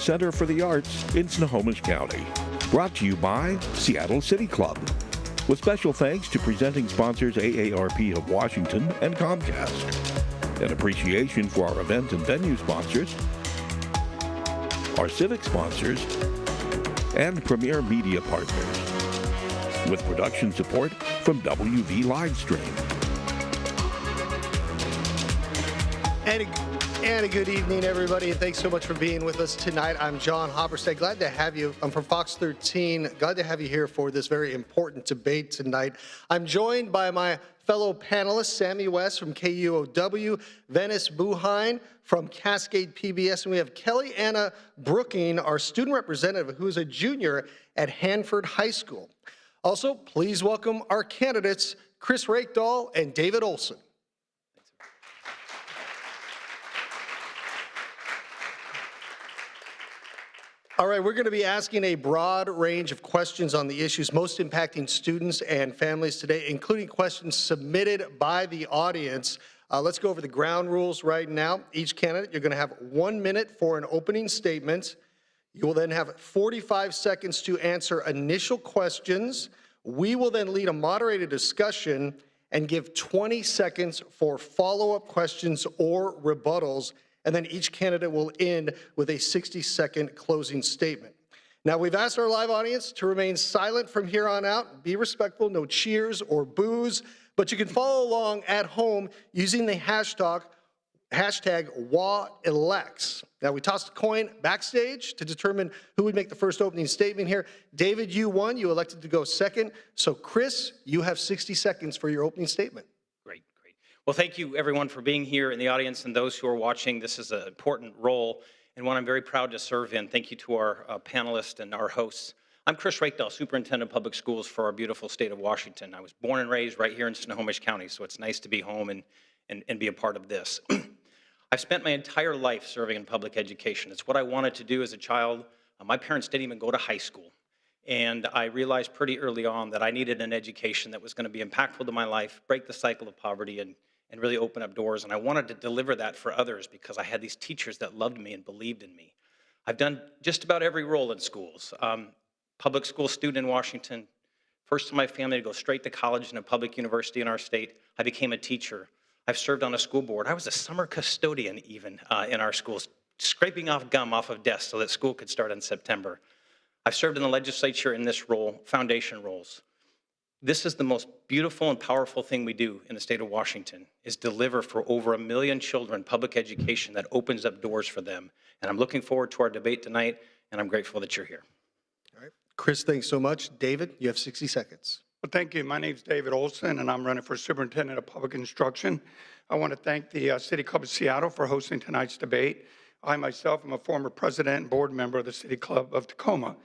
Center for the Arts in Snohomish County. Brought to you by Seattle City Club. With special thanks to presenting sponsors AARP of Washington and Comcast. An appreciation for our event and venue sponsors, our civic sponsors, and premier media partners. With production support from WV Livestream. And a good evening, everybody, and thanks so much for being with us tonight. I'm John Hopperstad. Glad to have you. I'm from Fox 13. Glad to have you here for this very important debate tonight. I'm joined by my fellow panelists, Sami West from KUOW, Venice Buhain from Cascade PBS, and we have Kellyanna Brooking, our student representative, who is a junior at Hanford High School. Also, please welcome our candidates, Chris Rakedahl and David Olson. All right, we're going to be asking a broad range of questions on the issues most impacting students and families today, including questions submitted by the audience. Let's go over the ground rules right now. Each candidate, you're going to have 1 minute for an opening statement. You will then have 45 seconds to answer initial questions. We will then lead a moderated discussion and give 20 seconds for follow-up questions or rebuttals. And then each candidate will end with a 60-second closing statement. Now, we've asked our live audience to remain silent from here on out. Be respectful, no cheers or boos, but you can follow along at home using the hashtag WAElects. Now, we tossed a coin backstage to determine who would make the first opening statement here. David, you won. You elected to go second. So, Chris, you have 60 seconds for your opening statement. Well, thank you, everyone, for being here in the audience and those who are watching. This is an important role and one I'm very proud to serve in. Thank you to our panelists and our hosts. I'm Chris Rakedahl, Superintendent of Public Schools for our beautiful state of Washington. I was born and raised right here in Snohomish County, so it's nice to be home and be a part of this. I've spent my entire life serving in public education. It's what I wanted to do as a child. My parents didn't even go to high school. And I realized pretty early on that I needed an education that was going to be impactful to my life, break the cycle of poverty, and really open up doors. And I wanted to deliver that for others because I had these teachers that loved me and believed in me. I've done just about every role in schools. Public school student in Washington, first in my family to go straight to college in a public university in our state. I became a teacher. I've served on a school board. I was a summer custodian even in our schools, scraping off gum off of desks so that school could start in September. I've served in the legislature in this role, foundation roles. This is the most beautiful and powerful thing we do in the state of Washington, is deliver for over 1 million children public education that opens up doors for them. And I'm looking forward to our debate tonight, and I'm grateful that you're here. All right. Chris, thanks so much. David, you have 60 seconds. Well, thank you. My name is David Olson, and I'm running for Superintendent of Public Instruction. I want to thank the City Club of Seattle for hosting tonight's debate. I myself am a former president and board member of the City Club of Tacoma.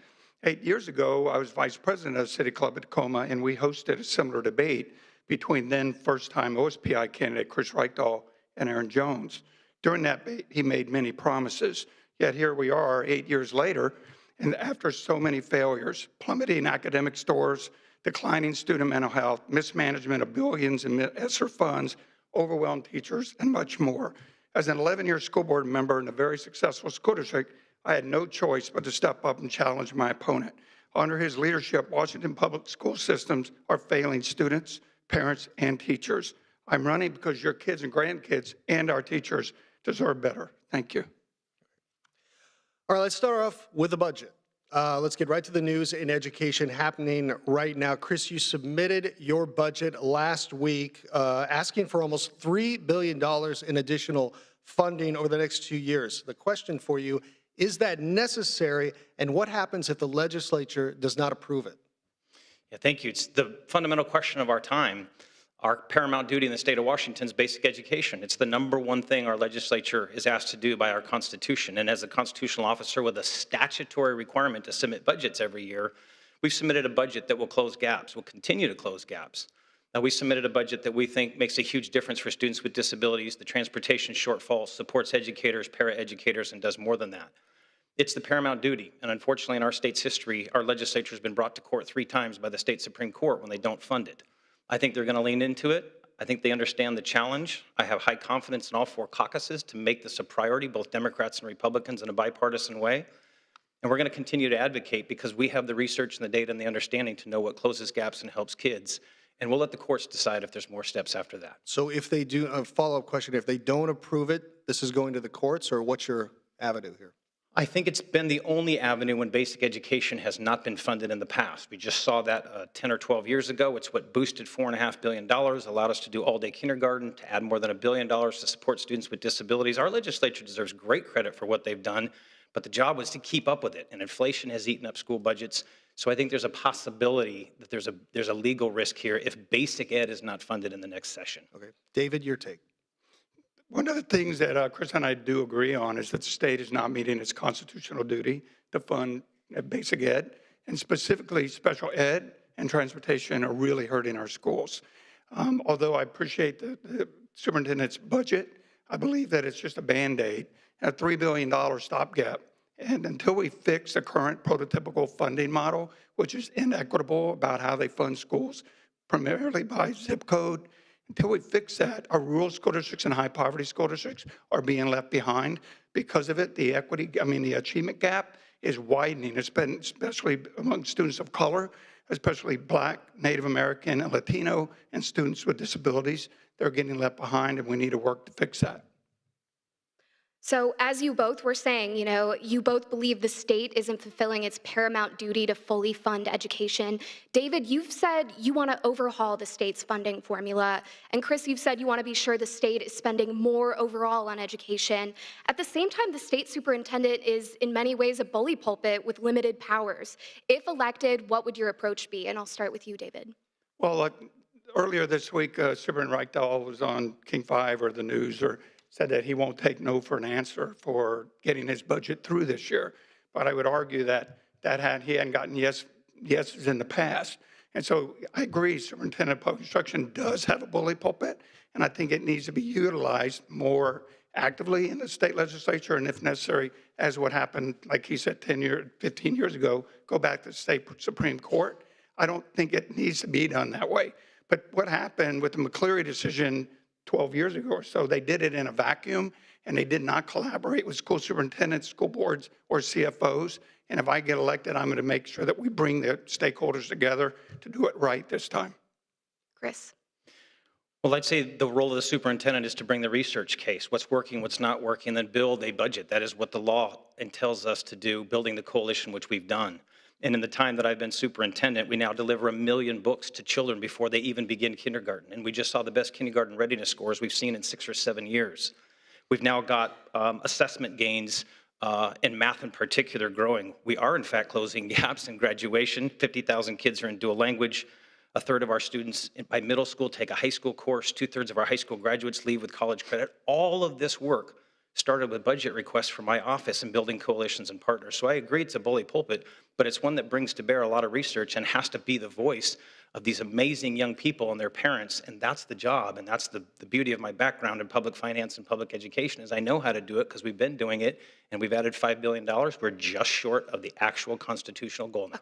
8 years ago, I was vice president of the City Club of Tacoma, and we hosted a similar debate between then first-time OSPI candidate Chris Rakedahl and Aaron Jones. During that debate, he made many promises. Yet here we are 8 years later, and after so many failures, plummeting academic scores, declining student mental health, mismanagement of billions in ESSER funds, overwhelmed teachers, and much more. As an 11-year school board member in a very successful school district, I had no choice but to step up and challenge my opponent. Under his leadership, Washington public school systems are failing students, parents, and teachers. I'm running because your kids and grandkids and our teachers deserve better. Thank you. All right, let's start off with the budget. Let's get right to the news in education happening right now. Chris, you submitted your budget last week asking for almost $3 billion in additional funding over the next 2 years. The question for you, is that necessary, and what happens if the legislature does not approve it? Yeah, thank you. It's the fundamental question of our time. Our paramount duty in the state of Washington is basic education. It's the #1 thing our legislature is asked to do by our Constitution. And as a constitutional officer with a statutory requirement to submit budgets every year, we've submitted a budget that will close gaps, will continue to close gaps. Now, we submitted a budget that we think makes a huge difference for students with disabilities, the transportation shortfall, supports educators, paraeducators, and does more than that. It's the paramount duty, and unfortunately in our state's history, our legislature has been brought to court 3 times by the state Supreme Court when they don't fund it. I think they're going to lean into it. I think they understand the challenge. I have high confidence in all 4 caucuses to make this a priority, both Democrats and Republicans, in a bipartisan way. And we're going to continue to advocate because we have the research and the data and the understanding to know what closes gaps and helps kids. And we'll let the courts decide if there's more steps after that. So if they do, a follow-up question, if they don't approve it, this is going to the courts, or what's your avenue here? I think it's been the only avenue when basic education has not been funded in the past. We just saw that 10 or 12 years ago. It's what boosted $4.5 billion, allowed us to do all-day kindergarten, to add more than $1 billion to support students with disabilities. Our legislature deserves great credit for what they've done, but the job was to keep up with it, and inflation has eaten up school budgets. So I think there's a possibility that there's a legal risk here if basic ed is not funded in the next session. Okay. David, your take. One of the things that Chris and I do agree on is that the state is not meeting its constitutional duty to fund basic ed, and specifically special ed and transportation are really hurting our schools. Although I appreciate the superintendent's budget, I believe that it's just a Band-Aid, a $3 billion stopgap. And until we fix the current prototypical funding model, which is inequitable about how they fund schools, primarily by zip code, until we fix that, our rural school districts and high poverty school districts are being left behind. Because of it, the achievement gap is widening, especially among students of color, especially Black, Native American, and Latino, and students with disabilities. They're getting left behind, and we need to work to fix that. So as you both were saying, you both believe the state isn't fulfilling its paramount duty to fully fund education. David, you've said you want to overhaul the state's funding formula. And Chris, you've said you want to be sure the state is spending more overall on education. At the same time, the state superintendent is in many ways a bully pulpit with limited powers. If elected, what would your approach be? And I'll start with you, David. Well, earlier this week, Superintendent Reichdahl was on King 5 or the news, or said that he won't take no for an answer for getting his budget through this year. But I would argue that he hadn't gotten yeses in the past. And so I agree, Superintendent of Public Instruction does have a bully pulpit, and I think it needs to be utilized more actively in the state legislature, and if necessary, as what happened, like he said, 15 years ago, go back to the state Supreme Court. I don't think it needs to be done that way. But what happened with the McCleary decision 12 years ago or so, they did it in a vacuum, and they did not collaborate with school superintendents, school boards, or CFOs. And if I get elected, I'm going to make sure that we bring the stakeholders together to do it right this time. Chris. Well, I'd say the role of the superintendent is to bring the research case, what's working, what's not working, and then build a budget. That is what the law entails us to do, building the coalition, which we've done. And in the time that I've been superintendent, we now deliver 1 million books to children before they even begin kindergarten. And we just saw the best kindergarten readiness scores we've seen in 6 or 7 years. We've now got assessment gains in math in particular growing. We are in fact closing gaps in graduation. 50,000 kids are in dual language. 1/3 of our students by middle school take a high school course. 2/3 of our high school graduates leave with college credit. All of this work started with budget requests from my office and building coalitions and partners. So I agree it's a bully pulpit, but it's one that brings to bear a lot of research and has to be the voice of these amazing young people and their parents, and that's the job, and that's the beauty of my background in public finance and public education is I know how to do it because we've been doing it, and we've added $5 billion. We're just short of the actual constitutional goal now.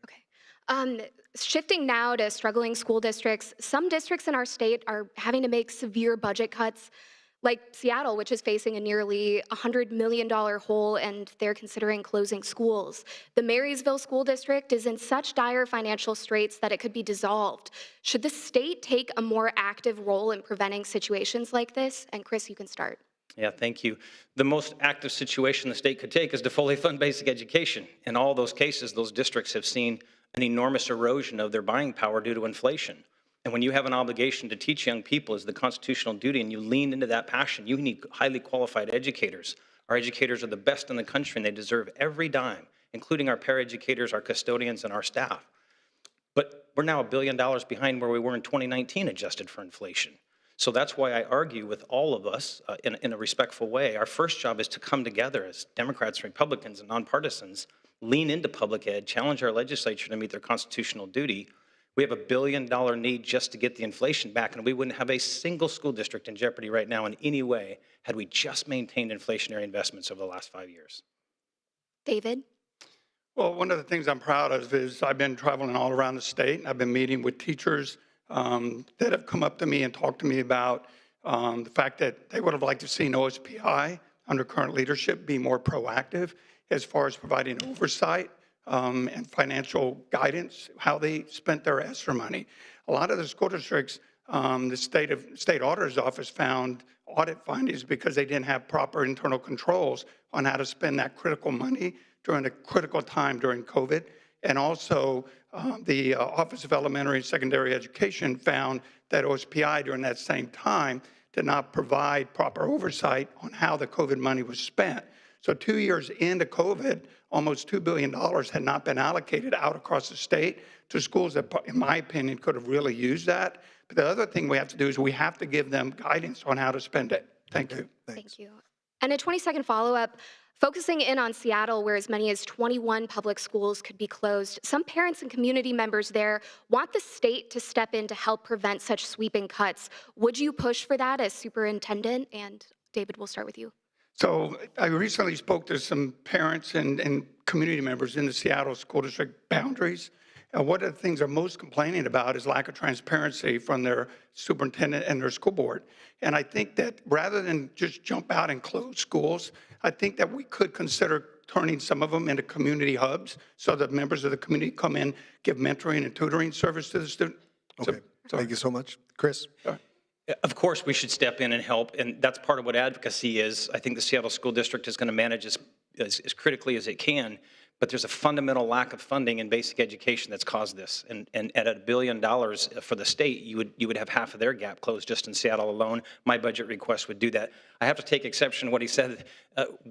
Okay. Shifting now to struggling school districts, some districts in our state are having to make severe budget cuts, like Seattle, which is facing a nearly $100 million hole, and they're considering closing schools. The Marysville School District is in such dire financial straits that it could be dissolved. Should the state take a more active role in preventing situations like this? And Chris, you can start. Yeah, thank you. The most active situation the state could take is to fully fund basic education. In all those cases, those districts have seen an enormous erosion of their buying power due to inflation. And when you have an obligation to teach young people as the constitutional duty and you lean into that passion, you need highly qualified educators. Our educators are the best in the country and they deserve every dime, including our paraeducators, our custodians, and our staff. But we're now $1 billion behind where we were in 2019 adjusted for inflation. So that's why I argue with all of us in a respectful way. Our first job is to come together as Democrats, Republicans, and nonpartisans, lean into public ed, challenge our legislature to meet their constitutional duty. We have $1 billion need just to get the inflation back, and we wouldn't have a single school district in jeopardy right now in any way had we just maintained inflationary investments over the last 5 years. David? Well, one of the things I'm proud of is I've been traveling all around the state. I've been meeting with teachers that have come up to me and talked to me about the fact that they would have liked to see OSPI under current leadership be more proactive as far as providing oversight and financial guidance, how they spent their ESSER money. A lot of the school districts, the state auditor's office found audit findings because they didn't have proper internal controls on how to spend that critical money during a critical time during COVID. And also the Office of Elementary and Secondary Education found that OSPI during that same time did not provide proper oversight on how the COVID money was spent. So 2 years into COVID, almost $2 billion had not been allocated out across the state to schools that, in my opinion, could have really used that. But the other thing we have to do is we have to give them guidance on how to spend it. Thank you. Thank you. And a 20-second follow-up. Focusing in on Seattle, where as many as 21 public schools could be closed, some parents and community members there want the state to step in to help prevent such sweeping cuts. Would you push for that as superintendent? And David, we'll start with you. So I recently spoke to some parents and community members in the Seattle school district boundaries. And one of the things they're most complaining about is lack of transparency from their superintendent and their school board. And I think that rather than just jump out and close schools, I think that we could consider turning some of them into community hubs so that members of the community come in, give mentoring and tutoring service to the student. Okay, thank you so much. Chris? Of course, we should step in and help, and that's part of what advocacy is. I think the Seattle School District is going to manage as critically as it can, but there's a fundamental lack of funding in basic education that's caused this. And at $1 billion for the state, you would have half of their gap closed just in Seattle alone. My budget request would do that. I have to take exception to what he said.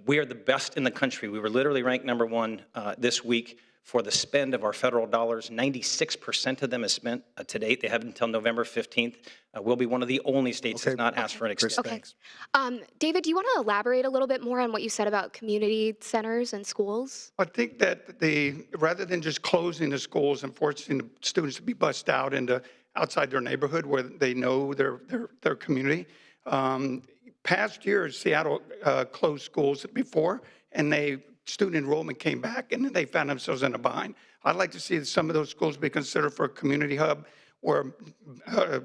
We are the best in the country. We were literally ranked #1 this week for the spend of our federal dollars. 96% of them is spent to date. They have until November 15th. We'll be one of the only states that's not asked for an extension. Okay. David, do you want to elaborate a little bit more on what you said about community centers and schools? I think that rather than just closing the schools and forcing the students to be bussed out into outside their neighborhood where they know their community, past years Seattle closed schools before, and student enrollment came back, and then they found themselves in a bind. I'd like to see some of those schools be considered for a community hub where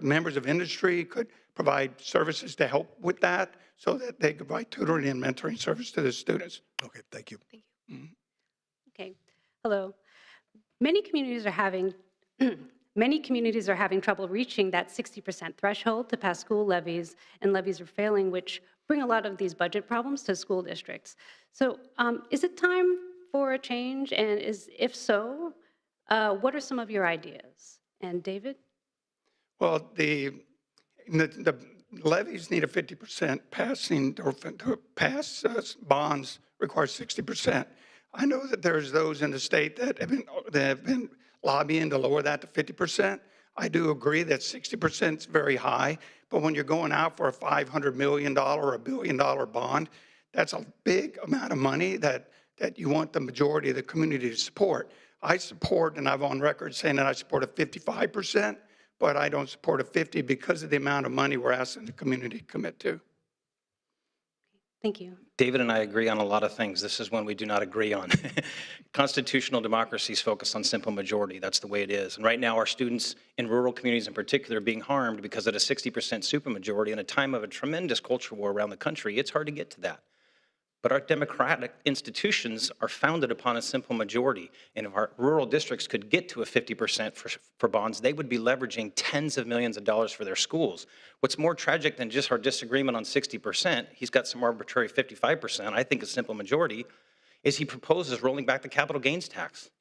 members of industry could provide services to help with that so that they could provide tutoring and mentoring service to the students. Okay, thank you. Thank you. Mm-hmm. Okay, hello. Many communities are having trouble reaching that 60% threshold to pass school levies, and levies are failing, which bring a lot of these budget problems to school districts. So is it time for a change? And if so, what are some of your ideas? And David? Well, the levies need a 50% passing, or to pass bonds requires 60%. I know that there's those in the state that have been lobbying to lower that to 50%. I do agree that 60% is very high, but when you're going out for a $500 million or $1 billion bond, that's a big amount of money that you want the majority of the community to support. I support, and I'm on record saying that I support a 55%, but I don't support a 50 because of the amount of money we're asking the community to commit to. Thank you. David and I agree on a lot of things. This is one we do not agree on. Constitutional democracies focus on simple majority. That's the way it is. And right now, our students in rural communities in particular are being harmed because of a 60% supermajority in a time of a tremendous culture war around the country. It's hard to get to that. But our democratic institutions are founded upon a simple majority. And if our rural districts could get to a 50% for bonds, they would be leveraging tens of millions of dollars for their schools. What's more tragic than just our disagreement on 60%, he's got some arbitrary 55%, I think a simple majority, is he proposes rolling back the capital gains tax.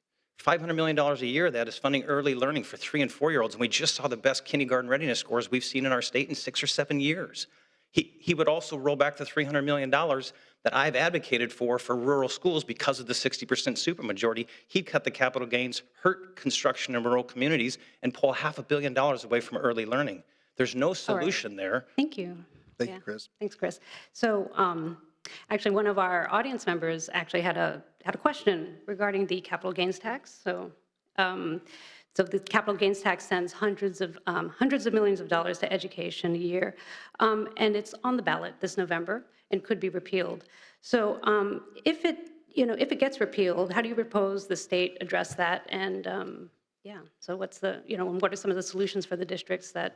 $500 million a year of that is funding early learning for 3- and 4-year-olds. And we just saw the best kindergarten readiness scores we've seen in our state in 6 or 7 years. He would also roll back the $300 million that I've advocated for rural schools because of the 60% supermajority. He'd cut the capital gains, hurt construction in rural communities, and pull $500 million away from early learning. There's no solution there. Thank you. Thank you, Chris. Thanks, Chris. So actually, one of our audience members actually had a question regarding the capital gains tax. So the capital gains tax sends hundreds of millions of dollars to education a year, and it's on the ballot this November and could be repealed. So if it gets repealed, how do you propose the state address that? And so what are some of the solutions for the districts that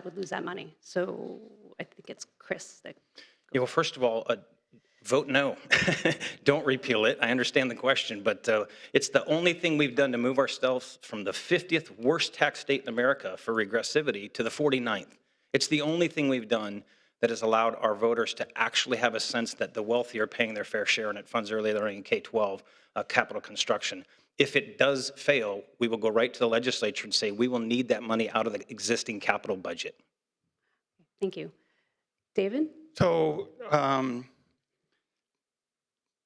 would lose that money? So I think it's Chris. Well, first of all, vote no. Don't repeal it. I understand the question, but it's the only thing we've done to move ourselves from the 50th worst tax state in America for regressivity to the 49th. It's the only thing we've done that has allowed our voters to actually have a sense that the wealthy are paying their fair share, and it funds early learning in K-12 capital construction. If it does fail, we will go right to the legislature and say we will need that money out of the existing capital budget. Thank you. David? So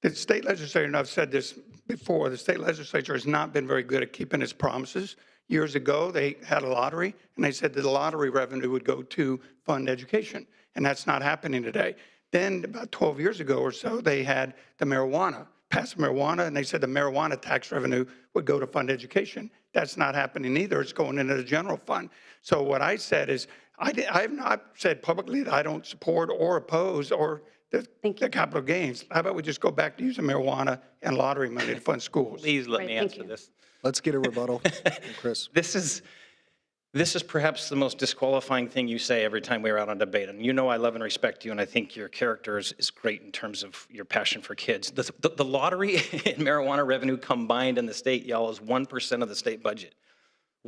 the state legislature, and I've said this before, the state legislature has not been very good at keeping its promises. Years ago, they had a lottery, and they said that the lottery revenue would go to fund education, and that's not happening today. Then about 12 years ago or so, they had the marijuana, passed marijuana, and they said the marijuana tax revenue would go to fund education. That's not happening either. It's going into the general fund. So what I said is, I have not said publicly that I don't support or oppose or the capital gains. How about we just go back to using marijuana and lottery money to fund schools? Please let me answer this. Let's get a rebuttal. Chris. This is perhaps the most disqualifying thing you say every time we're out on debate. And you know I love and respect you, and I think your character is great in terms of your passion for kids. The lottery and marijuana revenue combined in the state, y'all, is 1% of the state budget.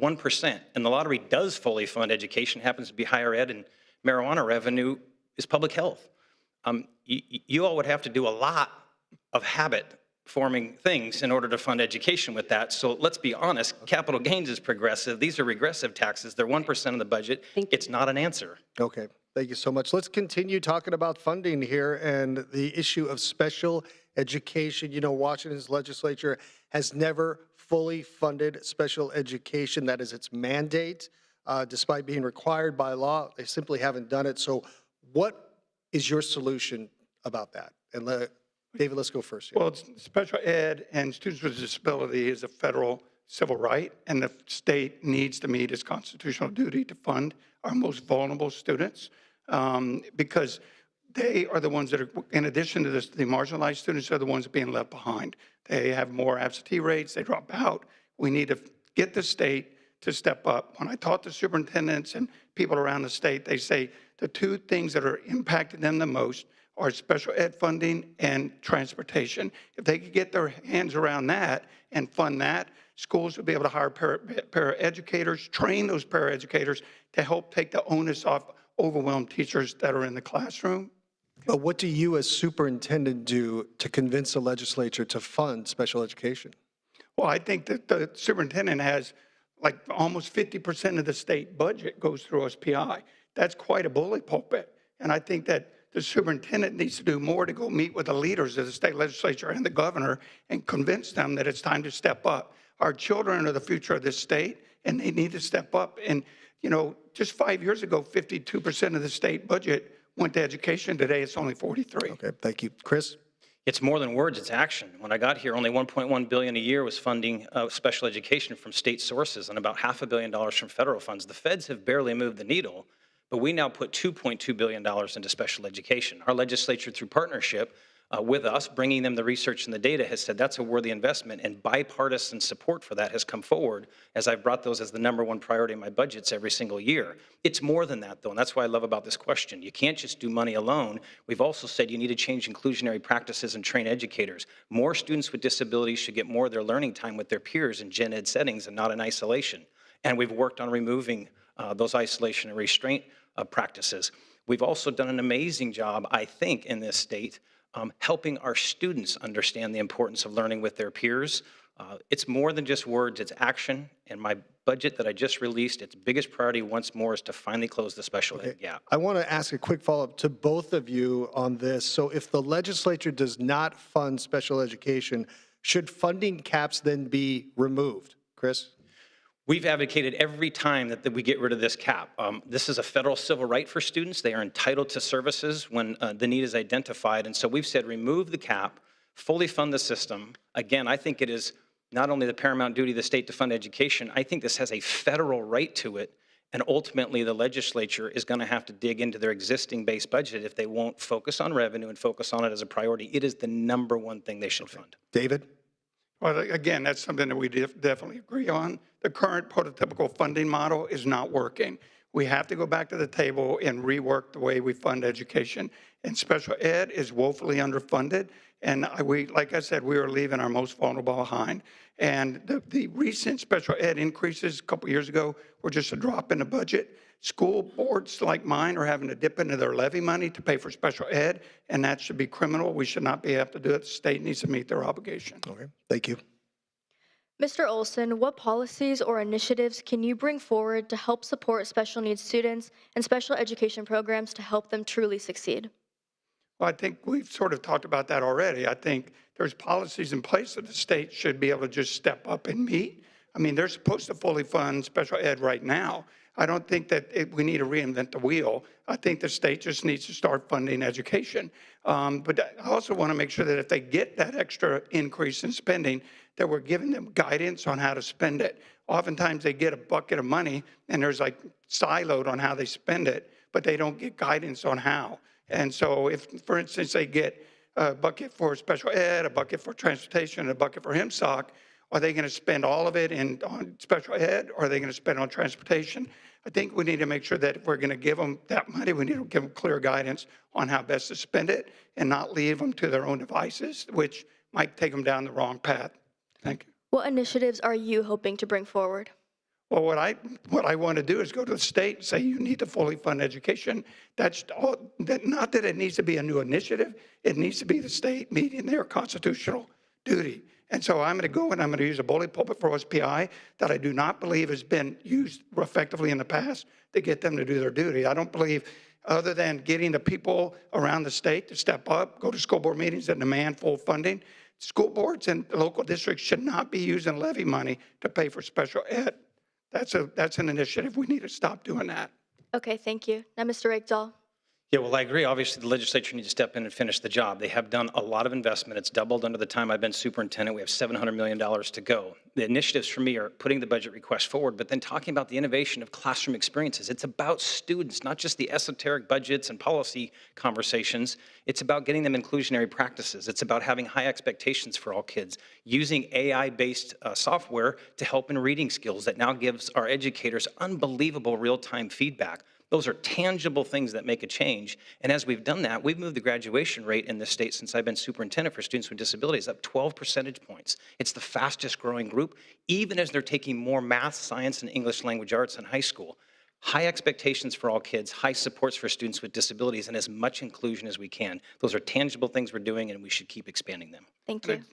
1%. And the lottery does fully fund education, happens to be higher ed, and marijuana revenue is public health. You all would have to do a lot of habit-forming things in order to fund education with that. So let's be honest, capital gains is progressive. These are regressive taxes. They're 1% of the budget. It's not an answer. Okay, thank you so much. Let's continue talking about funding here and the issue of special education. You know, Washington's legislature has never fully funded special education. That is its mandate. Despite being required by law, they simply haven't done it. So what is your solution about that? And David, let's go first here. Well, special ed and students with disability is a federal civil right, and the state needs to meet its constitutional duty to fund our most vulnerable students because they are the ones that are, in addition to this, the marginalized students are the ones being left behind. They have more absentee rates, they drop out. We need to get the state to step up. When I talk to superintendents and people around the state, they say the two things that are impacting them the most are special ed funding and transportation. If they could get their hands around that and fund that, schools would be able to hire paraeducators, train those paraeducators to help take the onus off overwhelmed teachers that are in the classroom. But what do you as superintendent do to convince the legislature to fund special education? Well, I think that the superintendent has like almost 50% of the state budget goes through OSPI. That's quite a bully pulpit. And I think that the superintendent needs to do more to go meet with the leaders of the state legislature and the governor and convince them that it's time to step up. Our children are the future of this state, and they need to step up. And, you know, just 5 years ago, 52% of the state budget went to education. Today, it's only 43. Okay, thank you. Chris? It's more than words, it's action. When I got here, only $1.1 billion a year was funding special education from state sources and about $500 million from federal funds. The feds have barely moved the needle, but we now put $2.2 billion into special education. Our legislature, through partnership with us, bringing them the research and the data, has said that's a worthy investment, and bipartisan support for that has come forward as I've brought those as the #1 priority in my budgets every single year. It's more than that, though, and that's why I love about this question. You can't just do money alone. We've also said you need to change inclusionary practices and train educators. More students with disabilities should get more of their learning time with their peers in gen ed settings and not in isolation. And we've worked on removing those isolation and restraint practices. We've also done an amazing job, I think, in this state helping our students understand the importance of learning with their peers. It's more than just words, it's action. And my budget that I just released, its biggest priority once more is to finally close the special ed gap. I want to ask a quick follow-up to both of you on this. So if the legislature does not fund special education, should funding caps then be removed? Chris? We've advocated every time that we get rid of this cap. This is a federal civil right for students. They are entitled to services when the need is identified. And so we've said remove the cap, fully fund the system. Again, I think it is not only the paramount duty of the state to fund education, I think this has a federal right to it. And ultimately, the legislature is going to have to dig into their existing base budget if they won't focus on revenue and focus on it as a priority. It is the #1 thing they should fund. David? Well, again, that's something that we definitely agree on. The current prototypical funding model is not working. We have to go back to the table and rework the way we fund education. And special ed is woefully underfunded. And like I said, we are leaving our most vulnerable behind. And the recent special ed increases a couple years ago were just a drop in the budget. School boards like mine are having to dip into their levy money to pay for special ed, and that should be criminal. We should not be able to do it. The state needs to meet their obligation. Okay, thank you. Mr. Olson, what policies or initiatives can you bring forward to help support special needs students and special education programs to help them truly succeed? Well, I think we've sort of talked about that already. I think there's policies in place that the state should be able to just step up and meet. I mean, they're supposed to fully fund special ed right now. I don't think that we need to reinvent the wheel. I think the state just needs to start funding education. But I also want to make sure that if they get that extra increase in spending, that we're giving them guidance on how to spend it. Oftentimes they get a bucket of money and there's like siloed on how they spend it, but they don't get guidance on how. And so if, for instance, they get a bucket for special ed, a bucket for transportation, a bucket for HIMSOC, are they going to spend all of it on special ed, or are they going to spend on transportation? I think we need to make sure that if we're going to give them that money, we need to give them clear guidance on how best to spend it and not leave them to their own devices, which might take them down the wrong path. Thank you. What initiatives are you hoping to bring forward? Well, what I want to do is go to the state and say, you need to fully fund education. That's all, not that it needs to be a new initiative. It needs to be the state meeting their constitutional duty. And so I'm going to go and I'm going to use a bully pulpit for OSPI that I do not believe has been used effectively in the past to get them to do their duty. I don't believe, other than getting the people around the state to step up, go to school board meetings and demand full funding, school boards and local districts should not be using levy money to pay for special ed. That's an initiative. We need to stop doing that. Okay, thank you. Now, Mr. Rakedahl. Yeah, well, I agree. Obviously, the legislature needs to step in and finish the job. They have done a lot of investment. It's doubled under the time I've been superintendent. We have $700 million to go. The initiatives for me are putting the budget request forward, but then talking about the innovation of classroom experiences. It's about students, not just the esoteric budgets and policy conversations. It's about getting them inclusionary practices. It's about having high expectations for all kids, using AI-based software to help in reading skills that now gives our educators unbelievable real-time feedback. Those are tangible things that make a change. And as we've done that, we've moved the graduation rate in this state since I've been superintendent for students with disabilities up 12 percentage points. It's the fastest growing group, even as they're taking more math, science, and English language arts in high school. High expectations for all kids, high supports for students with disabilities, and as much inclusion as we can. Those are tangible things we're doing, and we should keep expanding them. Thank you.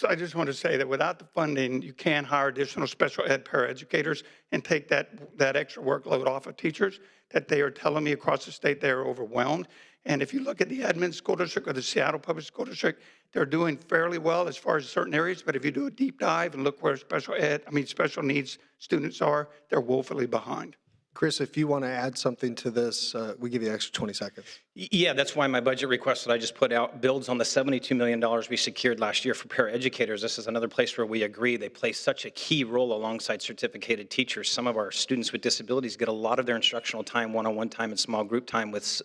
I just want to say that without the funding, you can't hire additional special ed paraeducators and take that extra workload off of teachers that they are telling me across the state they are overwhelmed. And if you look at the Edmonds School District or the Seattle Public School District, they're doing fairly well as far as certain areas, but if you do a deep dive and look where special needs students are, they're woefully behind. Chris, if you want to add something to this, we give you an extra 20 seconds. Yeah, that's why my budget request that I just put out builds on the $72 million we secured last year for paraeducators. This is another place where we agree. They play such a key role alongside certificated teachers. Some of our students with disabilities get a lot of their instructional time, one-on-one time, and small group time with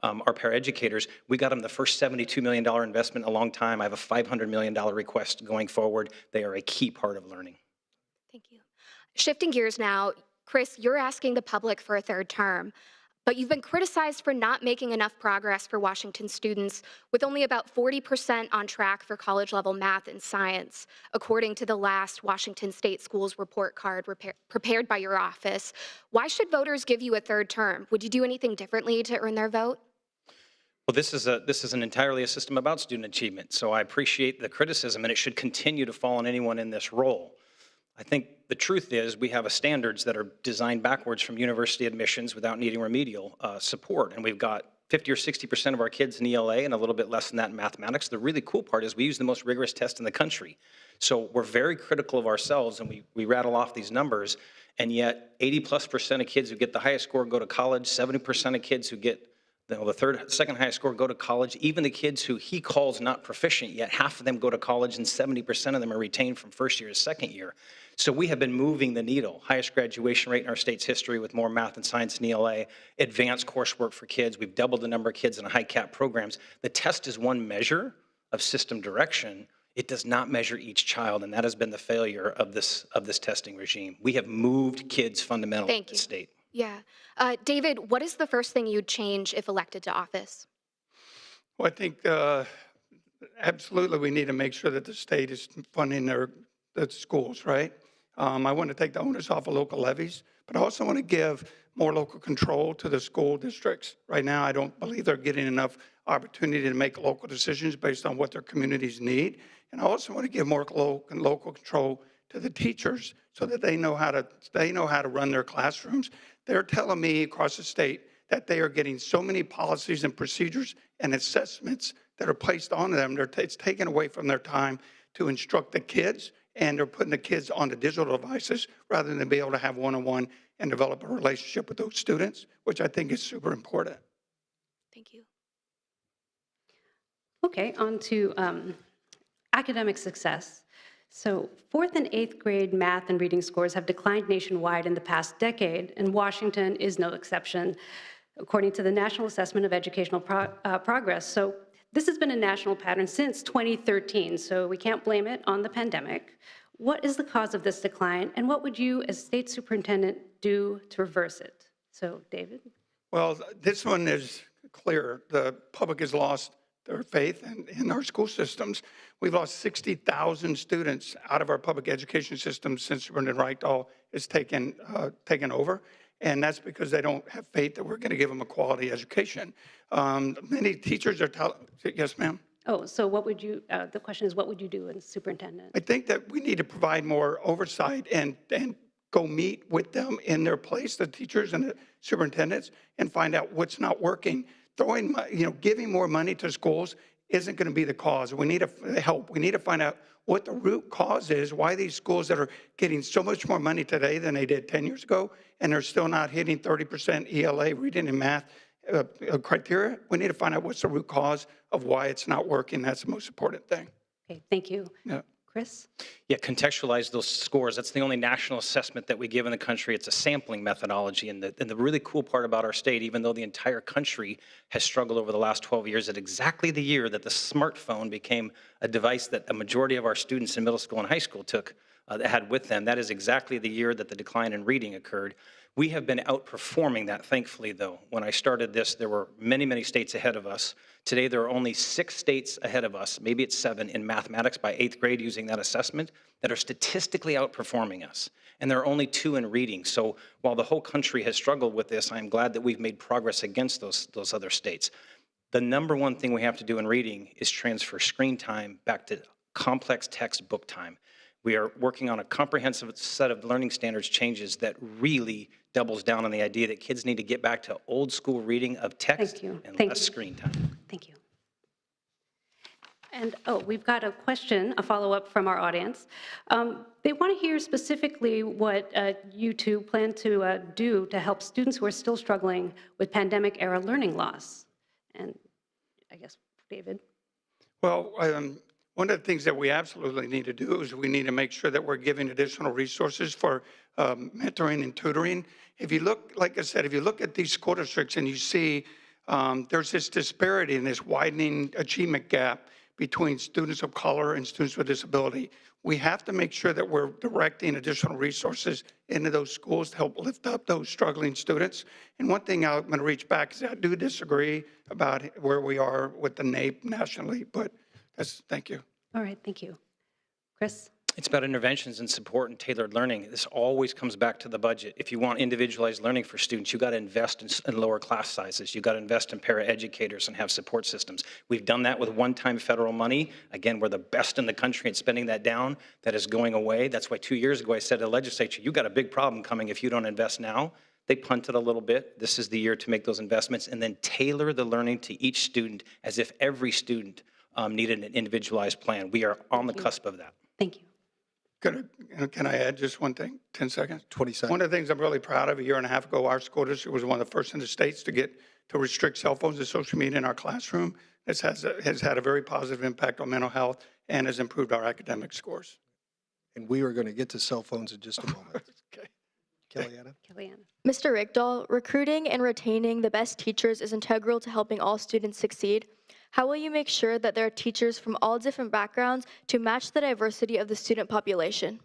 our paraeducators. We got them the first $72 million investment in a long time. I have a $500 million request going forward. They are a key part of learning. Thank you. Shifting gears now, Chris, you're asking the public for a third term, but you've been criticized for not making enough progress for Washington students, with only about 40% on track for college-level math and science, according to the last Washington State Schools report card prepared by your office. Why should voters give you a third term? Would you do anything differently to earn their vote? Well, this is an entirely a system about student achievement, so I appreciate the criticism, and it should continue to fall on anyone in this role. I think the truth is we have standards that are designed backwards from university admissions without needing remedial support. And we've got 50 or 60% of our kids in ELA and a little bit less than that in mathematics. The really cool part is we use the most rigorous test in the country. So we're very critical of ourselves, and we rattle off these numbers, and yet 80+% of kids who get the highest score go to college, 70% of kids who get the second highest score go to college. Even the kids who he calls not proficient yet, half of them go to college, and 70% of them are retained from first year to second year. So we have been moving the needle. Highest graduation rate in our state's history with more math and science and ELA, advanced coursework for kids. We've doubled the number of kids in high cap programs. The test is one measure of system direction. It does not measure each child, and that has been the failure of this testing regime. We have moved kids fundamentally in the state. Yeah. David, what is the first thing you'd change if elected to office? Well, I think absolutely we need to make sure that the state is funding the schools, right? I want to take the onus off of local levies, but I also want to give more local control to the school districts. Right now, I don't believe they're getting enough opportunity to make local decisions based on what their communities need. And I also want to give more local control to the teachers so that they know how to run their classrooms. They're telling me across the state that they are getting so many policies and procedures and assessments that are placed on them. It's taken away from their time to instruct the kids, and they're putting the kids onto digital devices rather than be able to have one-on-one and develop a relationship with those students, which I think is super important. Thank you. Okay, on to academic success. So 4th and 8th grade math and reading scores have declined nationwide in the past decade, and Washington is no exception, according to the National Assessment of Educational Progress. So this has been a national pattern since 2013, so we can't blame it on the pandemic. What is the cause of this decline, and what would you, as state superintendent, do to reverse it? So, David? Well, this one is clear. The public has lost their faith in our school systems. We've lost 60,000 students out of our public education system since Superintendent Reichdahl has taken over. And that's because they don't have faith that we're going to give them a quality education. Many teachers are telling, yes, ma'am? Oh, so what would you, the question is, what would you do as superintendent? I think that we need to provide more oversight and go meet with them in their place, the teachers and the superintendents, and find out what's not working. Giving more money to schools isn't going to be the cause. We need to help. We need to find out what the root cause is, why these schools that are getting so much more money today than they did 10 years ago, and they're still not hitting 30% ELA reading and math criteria. We need to find out what's the root cause of why it's not working. That's the most important thing. Okay, thank you. Yeah. Chris? Yeah, contextualize those scores. That's the only national assessment that we give in the country. It's a sampling methodology. And the really cool part about our state, even though the entire country has struggled over the last 12 years, at exactly the year that the smartphone became a device that a majority of our students in middle school and high school had with them, that is exactly the year that the decline in reading occurred. We have been outperforming that, thankfully, though. When I started this, there were many, many states ahead of us. Today, there are only 6 states ahead of us, maybe it's 7, in mathematics by 8th grade using that assessment that are statistically outperforming us. And there are only 2 in reading. So while the whole country has struggled with this, I'm glad that we've made progress against those other states. The number one thing we have to do in reading is transfer screen time back to complex textbook time. We are working on a comprehensive set of learning standards changes that really doubles down on the idea that kids need to get back to old school reading of text and less screen time. Thank you. And we've got a question, a follow-up from our audience. They want to hear specifically what you two plan to do to help students who are still struggling with pandemic-era learning loss. And I guess, David. Well, one of the things that we absolutely need to do is we need to make sure that we're giving additional resources for mentoring and tutoring. If you look, like I said, if you look at these school districts and you see there's this disparity and this widening achievement gap between students of color and students with disability, we have to make sure that we're directing additional resources into those schools to help lift up those struggling students. And one thing I'm going to reach back is I do disagree about where we are with the NAEP nationally, but thank you. All right, thank you. Chris? It's about interventions and support and tailored learning. This always comes back to the budget. If you want individualized learning for students, you got to invest in lower class sizes. You got to invest in paraeducators and have support systems. We've done that with one-time federal money. Again, we're the best in the country at spending that down. That is going away. That's why 2 years ago I said to the legislature, you got a big problem coming if you don't invest now. They punted a little bit. This is the year to make those investments and then tailor the learning to each student as if every student needed an individualized plan. We are on the cusp of that. Thank you. Can I add just one thing? 10 seconds? 20 seconds. One of the things I'm really proud of, a year and a half ago, our school district was one of the first in the states to restrict cell phones and social media in our classroom. This has had a very positive impact on mental health and has improved our academic scores. And we are going to get to cell phones in just a moment. Okay. Kellyanna? Mr. Rickdahl, recruiting and retaining the best teachers is integral to helping all students succeed. How will you make sure that there are teachers from all different backgrounds to match the diversity of the student population?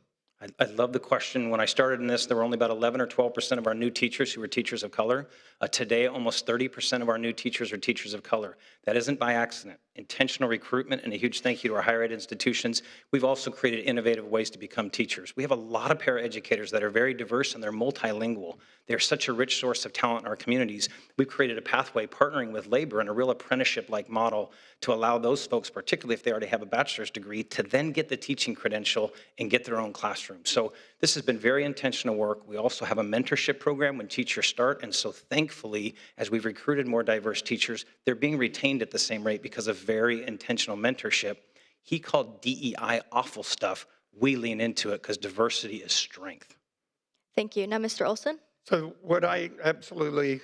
I love the question. When I started in this, there were only about 11 or 12% of our new teachers who were teachers of color. Today, almost 30% of our new teachers are teachers of color. That isn't by accident. Intentional recruitment, and a huge thank you to our higher ed institutions. We've also created innovative ways to become teachers. We have a lot of paraeducators that are very diverse and they're multilingual. They're such a rich source of talent in our communities. We've created a pathway partnering with labor in a real apprenticeship-like model to allow those folks, particularly if they already have a bachelor's degree, to then get the teaching credential and get their own classroom. So this has been very intentional work. We also have a mentorship program when teachers start, and so thankfully, as we've recruited more diverse teachers, they're being retained at the same rate because of very intentional mentorship. He called DEI awful stuff. We lean into it because diversity is strength. Thank you. Now, Mr. Olson. So what I absolutely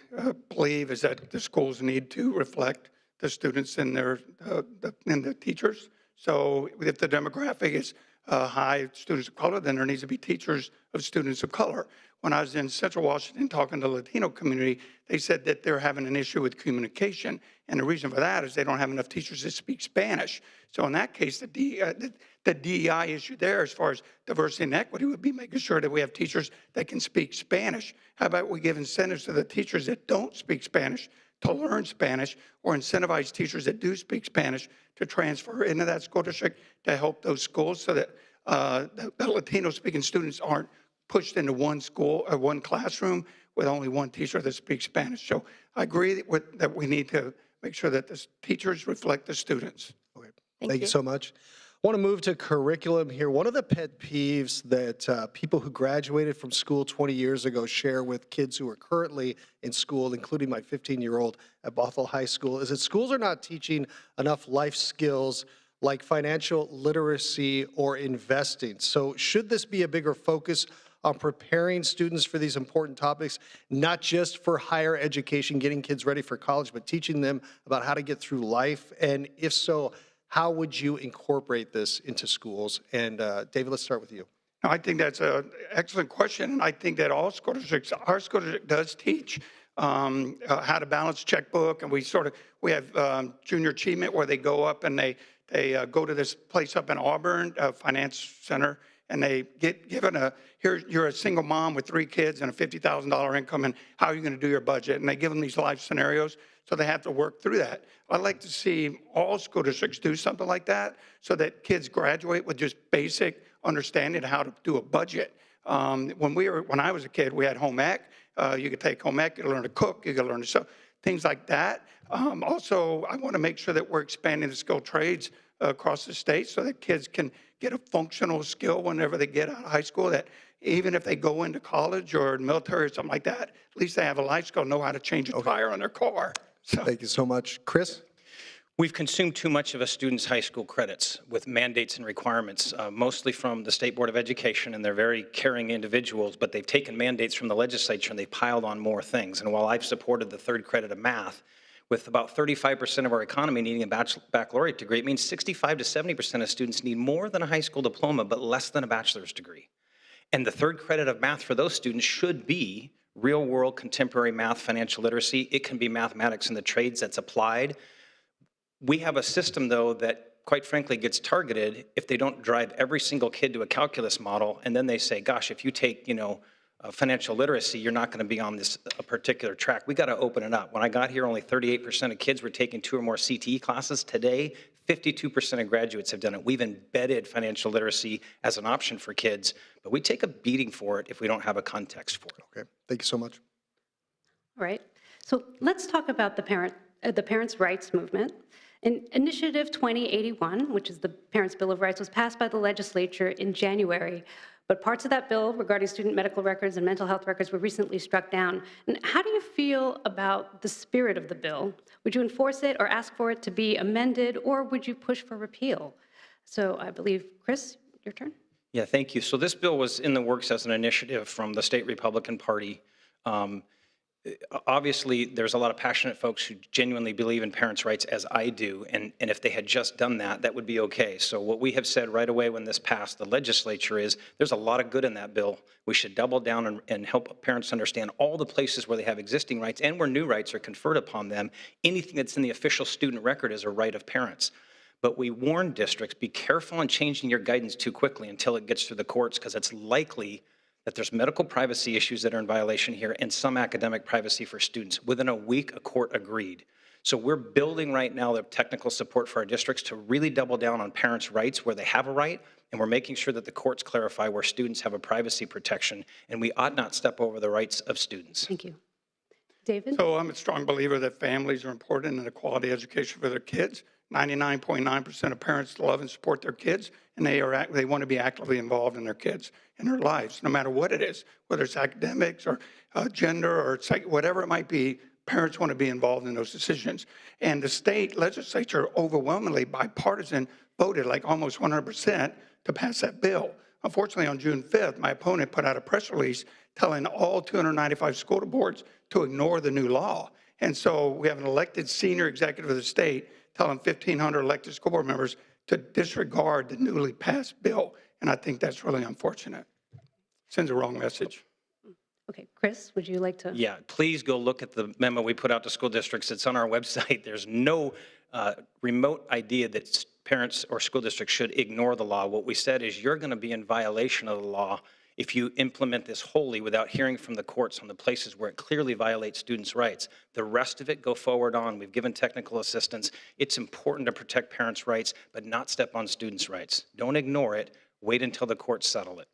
believe is that the schools need to reflect the students and the teachers. So if the demographic is high students of color, then there needs to be teachers of students of color. When I was in Central Washington talking to the Latino community, they said that they're having an issue with communication. And the reason for that is they don't have enough teachers that speak Spanish. So in that case, the DEI issue there as far as diversity and equity would be making sure that we have teachers that can speak Spanish. How about we give incentives to the teachers that don't speak Spanish to learn Spanish, or incentivize teachers that do speak Spanish to transfer into that school district to help those schools so that the Latino-speaking students aren't pushed into one school or one classroom with only one teacher that speaks Spanish. So I agree that we need to make sure that the teachers reflect the students. Okay. Thank you so much. I want to move to curriculum here. One of the pet peeves that people who graduated from school 20 years ago share with kids who are currently in school, including my 15-year-old at Bothell High School, is that schools are not teaching enough life skills like financial literacy or investing. So should this be a bigger focus on preparing students for these important topics, not just for higher education, getting kids ready for college, but teaching them about how to get through life? And if so, how would you incorporate this into schools? And David, let's start with you. I think that's an excellent question. And I think that all school districts, our school district does teach how to balance checkbook. And we have junior achievement where they go up and they go to this place up in Auburn, Finance Center, and they get given here, you're a single mom with 3 kids and a $50,000 income, and how are you going to do your budget? And they give them these life scenarios, so they have to work through that. I'd like to see all school districts do something like that so that kids graduate with just basic understanding of how to do a budget. When I was a kid, we had home ec. You could take home ec, you could learn to cook, you could learn to sew, things like that. Also, I want to make sure that we're expanding the skilled trades across the state so that kids can get a functional skill whenever they get out of high school, that even if they go into college or military or something like that, at least they have a life skill, know how to change a tire on their car. So. Thank you so much. Chris? We've consumed too much of a student's high school credits with mandates and requirements, mostly from the State Board of Education, and they're very caring individuals, but they've taken mandates from the legislature and they've piled on more things. And while I've supported the 3rd credit of math, with about 35% of our economy needing a baccalaureate degree, it means 65 to 70% of students need more than a high school diploma, but less than a bachelor's degree. And the 3rd credit of math for those students should be real-world contemporary math, financial literacy. It can be mathematics and the trades that's applied. We have a system, though, that quite frankly gets targeted if they don't drive every single kid to a calculus model, and then they say, gosh, if you take, financial literacy, you're not going to be on this particular track. We got to open it up. When I got here, only 38% of kids were taking 2 or more CTE classes. Today, 52% of graduates have done it. We've embedded financial literacy as an option for kids, but we take a beating for it if we don't have a context for it. Okay, thank you so much. All right. So let's talk about the parents' rights movement. Initiative 2081, which is the Parents' Bill of Rights, was passed by the legislature in January. But parts of that bill regarding student medical records and mental health records were recently struck down. And how do you feel about the spirit of the bill? Would you enforce it or ask for it to be amended, or would you push for repeal? So I believe, Chris, your turn. Yeah, thank you. So this bill was in the works as an initiative from the state Republican Party. Obviously, there's a lot of passionate folks who genuinely believe in parents' rights, as I do, and if they had just done that, that would be okay. So what we have said right away when this passed the legislature is there's a lot of good in that bill. We should double down and help parents understand all the places where they have existing rights and where new rights are conferred upon them. Anything that's in the official student record is a right of parents. But we warn districts, be careful in changing your guidance too quickly until it gets through the courts, because it's likely that there's medical privacy issues that are in violation here and some academic privacy for students. Within a week, a court agreed. So we're building right now the technical support for our districts to really double down on parents' rights where they have a right, and we're making sure that the courts clarify where students have a privacy protection, and we ought not step over the rights of students. Thank you. David? So I'm a strong believer that families are important in a quality education for their kids. 99.9% of parents love and support their kids, and they want to be actively involved in their kids and their lives, no matter what it is, whether it's academics or gender or whatever it might be. Parents want to be involved in those decisions. And the state legislature overwhelmingly bipartisan voted like almost 100% to pass that bill. Unfortunately, on June 5th, my opponent put out a press release telling all 295 school boards to ignore the new law. And so we have an elected senior executive of the state telling 1,500 elected school board members to disregard the newly passed bill. And I think that's really unfortunate. Sends a wrong message. Okay, Chris, would you like to? Yeah, please go look at the memo we put out to school districts. It's on our website. There's no remote idea that parents or school districts should ignore the law. What we said is you're going to be in violation of the law if you implement this wholly without hearing from the courts on the places where it clearly violates students' rights. The rest of it, go forward on. We've given technical assistance. It's important to protect parents' rights, but not step on students' rights. Don't ignore it. Wait until the courts settle it.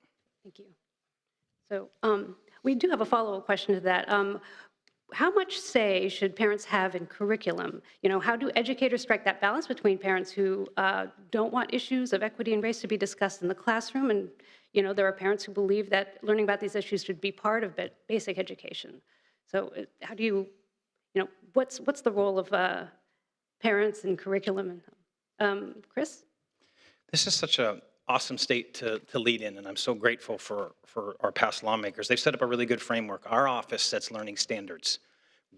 Thank you. So we do have a follow-up question to that. How much say should parents have in curriculum? You know, how do educators strike that balance between parents who don't want issues of equity and race to be discussed in the classroom, and you know, there are parents who believe that learning about these issues should be part of basic education. So how do you know, what's the role of parents in curriculum? Chris? This is such an awesome state to lead in, and I'm so grateful for our past lawmakers. They've set up a really good framework. Our office sets learning standards.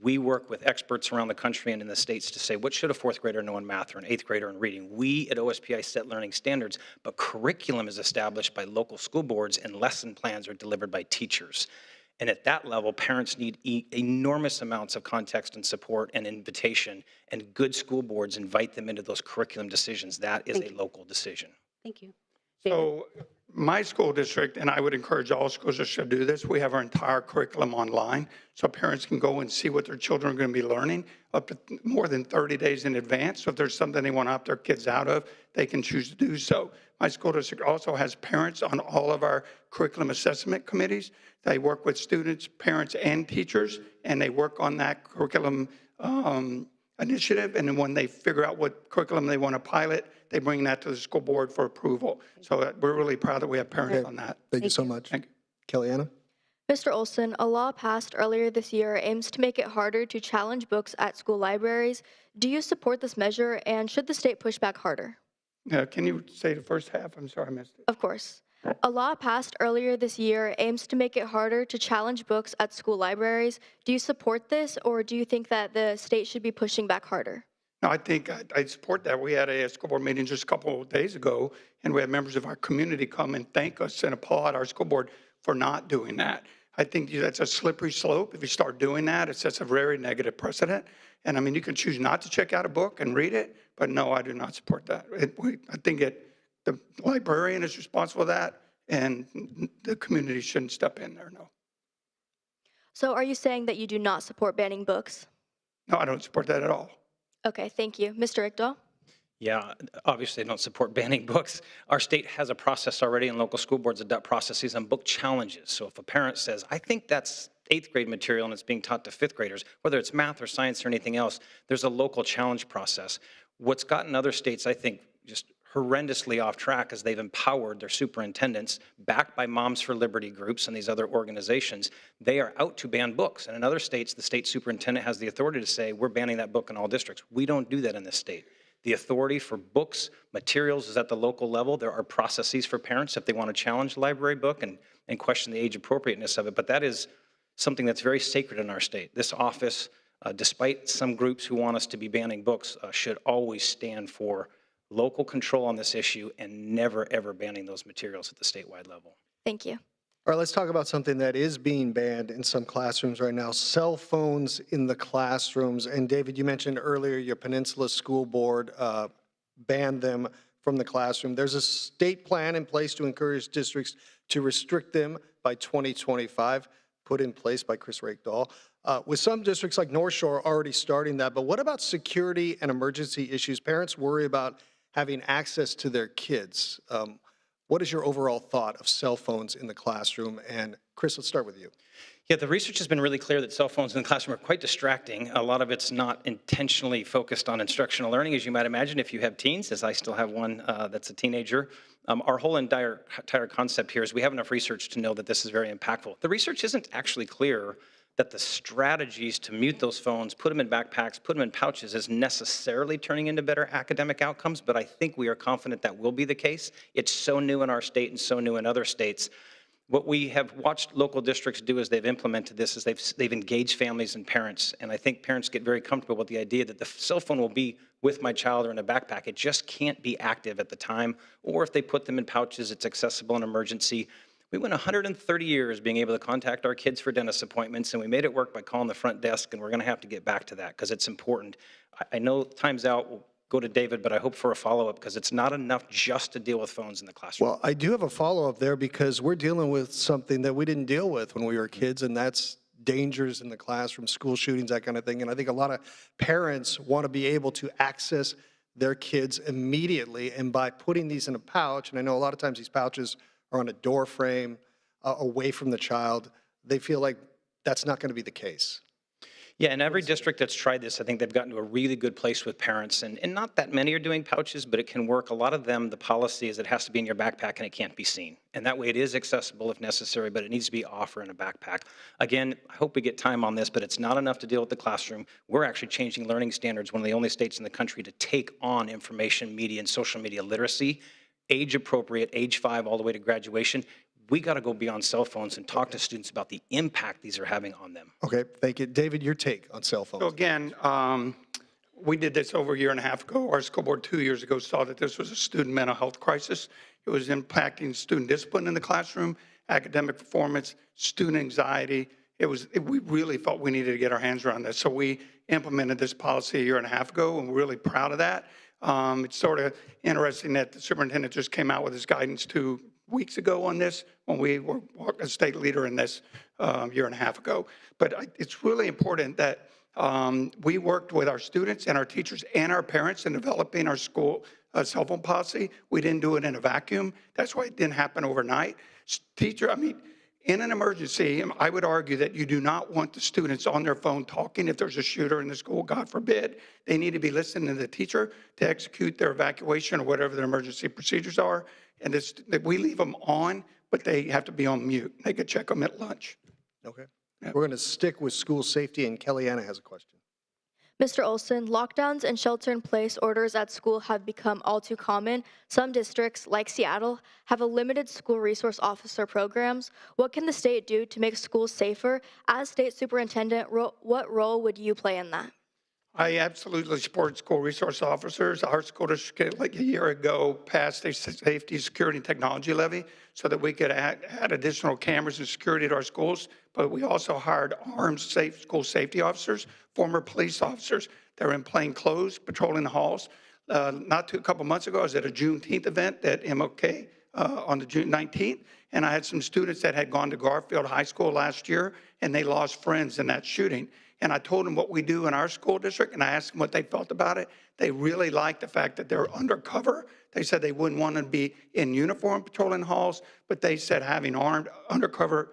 We work with experts around the country and in the states to say, what should a fourth grader know in math or an eighth grader in reading? We at OSPI set learning standards, but curriculum is established by local school boards and lesson plans are delivered by teachers. And at that level, parents need enormous amounts of context and support and invitation, and good school boards invite them into those curriculum decisions. That is a local decision. Thank you. So my school district, and I would encourage all schools to do this, we have our entire curriculum online, so parents can go and see what their children are going to be learning up to more than 30 days in advance. So if there's something they want to opt their kids out of, they can choose to do so. My school district also has parents on all of our curriculum assessment committees. They work with students, parents, and teachers, and they work on that curriculum initiative, and then when they figure out what curriculum they want to pilot, they bring that to the school board for approval. So we're really proud that we have parents on that. Thank you so much. Thank you. Kellyanna? Mr. Olson, a law passed earlier this year aims to make it harder to challenge books at school libraries. Do you support this measure, and should the state push back harder? Can you say the first half? I'm sorry, I missed it. Of course. A law passed earlier this year aims to make it harder to challenge books at school libraries. Do you support this, or do you think that the state should be pushing back harder? No, I think I support that. We had a school board meeting just a couple of days ago, and we had members of our community come and thank us and applaud our school board for not doing that. I think that's a slippery slope. If you start doing that, it sets a very negative precedent. And I mean, you can choose not to check out a book and read it, but no, I do not support that. I think the librarian is responsible for that, and the community shouldn't step in there, no. So are you saying that you do not support banning books? No, I don't support that at all. Okay, thank you. Mr. Rickdahl? Yeah, obviously I don't support banning books. Our state has a process already, and local school boards adopt processes on book challenges. So if a parent says, I think that's 8th grade material and it's being taught to 5th graders, whether it's math or science or anything else, there's a local challenge process. What's gotten other states, I think, just horrendously off track is they've empowered their superintendents, backed by Moms for Liberty groups and these other organizations. They are out to ban books. And in other states, the state superintendent has the authority to say, we're banning that book in all districts. We don't do that in this state. The authority for books, materials is at the local level. There are processes for parents if they want to challenge the library book and question the age appropriateness of it. But that is something that's very sacred in our state. This office, despite some groups who want us to be banning books, should always stand for local control on this issue and never, ever banning those materials at the statewide level. Thank you. All right, let's talk about something that is being banned in some classrooms right now, cell phones in the classrooms. And David, you mentioned earlier your Peninsula School Board ban them from the classroom. There's a state plan in place to encourage districts to restrict them by 2025, put in place by Chris Rakedahl. With some districts like North Shore already starting that, but what about security and emergency issues? Parents worry about having access to their kids. What is your overall thought of cell phones in the classroom? And Chris, let's start with you. Yeah, the research has been really clear that cell phones in the classroom are quite distracting. A lot of it's not intentionally focused on instructional learning, as you might imagine if you have teens, as I still have one that's a teenager. Our whole entire concept here is we have enough research to know that this is very impactful. The research isn't actually clear that the strategies to mute those phones, put them in backpacks, put them in pouches is necessarily turning into better academic outcomes, but I think we are confident that will be the case. It's so new in our state and so new in other states. What we have watched local districts do as they've implemented this is they've engaged families and parents, and I think parents get very comfortable with the idea that the cell phone will be with my child or in a backpack. It just can't be active at the time, or if they put them in pouches, it's accessible in emergency. We went 130 years being able to contact our kids for dentist appointments, and we made it work by calling the front desk, and we're going to have to get back to that because it's important. I know time's out. We'll go to David, but I hope for a follow-up because it's not enough just to deal with phones in the classroom. Well, I do have a follow-up there because we're dealing with something that we didn't deal with when we were kids, and that's dangers in the classroom, school shootings, that kind of thing. And I think a lot of parents want to be able to access their kids immediately, and by putting these in a pouch, and I know a lot of times these pouches are on a door frame away from the child, they feel like that's not going to be the case. Yeah, in every district that's tried this, I think they've gotten to a really good place with parents, and not that many are doing pouches, but it can work. A lot of them, the policy is it has to be in your backpack and it can't be seen. And that way it is accessible if necessary, but it needs to be offered in a backpack. Again, I hope we get time on this, but it's not enough to deal with the classroom. We're actually changing learning standards, one of the only states in the country to take on information, media, and social media literacy, age appropriate, age 5 all the way to graduation. We got to go beyond cell phones and talk to students about the impact these are having on them. Okay, thank you. David, your take on cell phones. So again, we did this over a year and a half ago. Our school board 2 years ago saw that this was a student mental health crisis. It was impacting student discipline in the classroom, academic performance, student anxiety. We really felt we needed to get our hands around this. So we implemented this policy a year and a half ago, and we're really proud of that. It's sort of interesting that the superintendent just came out with his guidance 2 weeks ago on this when we were a state leader in this year and a half ago. But it's really important that we worked with our students and our teachers and our parents in developing our school cell phone policy. We didn't do it in a vacuum. That's why it didn't happen overnight. In an emergency, I would argue that you do not want the students on their phone talking if there's a shooter in the school, God forbid. They need to be listening to the teacher to execute their evacuation or whatever their emergency procedures are. And we leave them on, but they have to be on mute. They could check them at lunch. Okay. Yeah. We're going to stick with school safety, and Kellyanna has a question. Mr. Olson, lockdowns and shelter-in-place orders at school have become all too common. Some districts, like Seattle, have a limited school resource officer programs. What can the state do to make schools safer? As state superintendent, what role would you play in that? I absolutely support school resource officers. Our school district, like a year ago, passed a safety, security, and technology levy so that we could add additional cameras and security to our schools. But we also hired armed school safety officers, former police officers that were in plain clothes patrolling the halls. A couple months ago, I was at a Juneteenth event at MLK on the June 19th, and I had some students that had gone to Garfield High School last year, and they lost friends in that shooting. And I told them what we do in our school district, and I asked them what they felt about it. They really liked the fact that they're undercover. They said they wouldn't want to be in uniform patrolling halls, but they said having armed undercover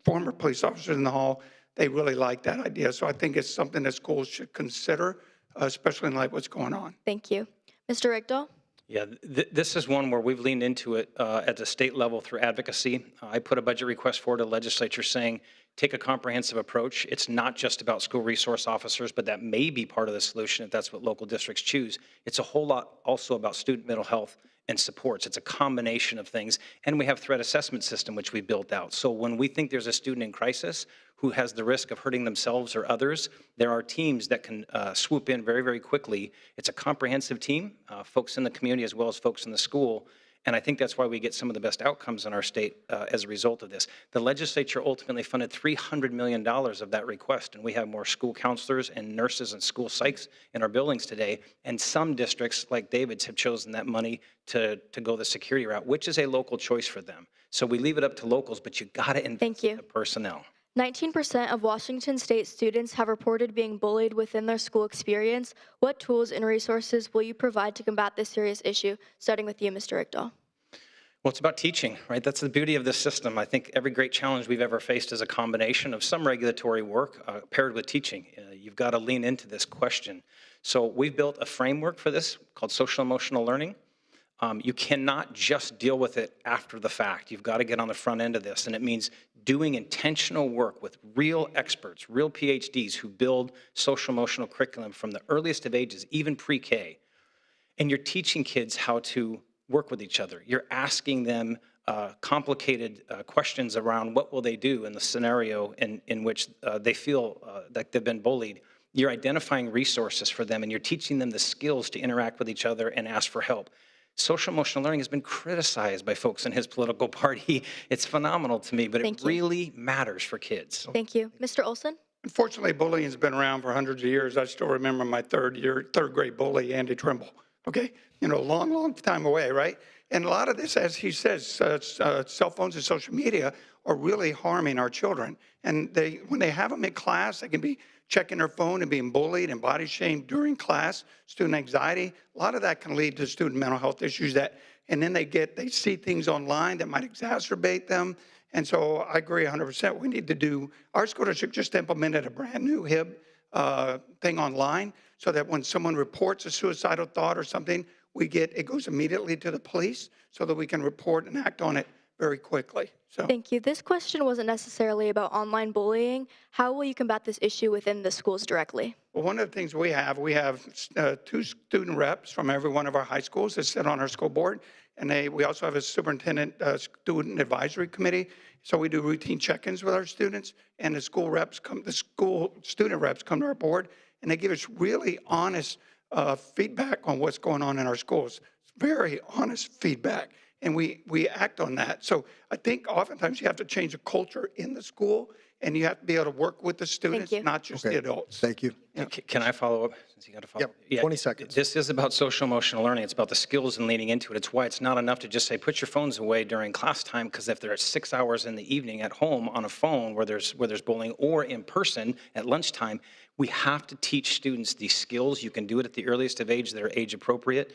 former police officers in the hall, they really liked that idea. So I think it's something that schools should consider, especially in light of what's going on. Thank you. Mr. Rakedahl? Yeah, this is one where we've leaned into it at the state level through advocacy. I put a budget request forward to the legislature saying, take a comprehensive approach. It's not just about school resource officers, but that may be part of the solution if that's what local districts choose. It's a whole lot also about student mental health and supports. It's a combination of things. And we have threat assessment system, which we built out. So when we think there's a student in crisis who has the risk of hurting themselves or others, there are teams that can swoop in very, very quickly. It's a comprehensive team, folks in the community as well as folks in the school. And I think that's why we get some of the best outcomes in our state as a result of this. The legislature ultimately funded $300 million of that request, and we have more school counselors and nurses and school psychs in our buildings today. And some districts, like David's, have chosen that money to go the security route, which is a local choice for them. So we leave it up to locals, but you got to invest in the personnel. 19% of Washington State students have reported being bullied within their school experience. What tools and resources will you provide to combat this serious issue, starting with you, Mr. Rickdahl? Well, it's about teaching, right? That's the beauty of this system. I think every great challenge we've ever faced is a combination of some regulatory work paired with teaching. You've got to lean into this question. So we've built a framework for this called social emotional learning. You cannot just deal with it after the fact. You've got to get on the front end of this, and it means doing intentional work with real experts, real PhDs who build social emotional curriculum from the earliest of ages, even pre-K. And you're teaching kids how to work with each other. You're asking them complicated questions around what will they do in the scenario in which they feel that they've been bullied. You're identifying resources for them, and you're teaching them the skills to interact with each other and ask for help. Social emotional learning has been criticized by folks in his political party. It's phenomenal to me, but it really matters for kids. Thank you. Mr. Olson? Unfortunately, bullying has been around for hundreds of years. I still remember my third grade bully, Andy Trimble. Okay, a long time away, right? And a lot of this, as he says, cell phones and social media are really harming our children. And when they have them in class, they can be checking their phone and being bullied and body shamed during class, student anxiety. A lot of that can lead to student mental health issues and then they see things online that might exacerbate them. And so I agree 100%. We need to do, our school district just implemented a brand new HIB thing online so that when someone reports a suicidal thought or something, it goes immediately to the police so that we can report and act on it very quickly. So thank you. This question wasn't necessarily about online bullying. How will you combat this issue within the schools directly? Well, one of the things we have 2 student reps from every one of our high schools that sit on our school board, and we also have a superintendent student advisory committee. So we do routine check-ins with our students, and the student reps come to our board, and they give us really honest feedback on what's going on in our schools. Very honest feedback. And we act on that. So I think oftentimes you have to change the culture in the school, and you have to be able to work with the students, not just the adults. Thank you. Yeah. Can I follow up? Since you got to follow up. Yep, 20 seconds. This is about social emotional learning. It's about the skills and leaning into it. It's why it's not enough to just say, put your phones away during class time, because if they're 6 hours in the evening at home on a phone where there's bullying, or in person at lunchtime, we have to teach students these skills. You can do it at the earliest of age that are age appropriate.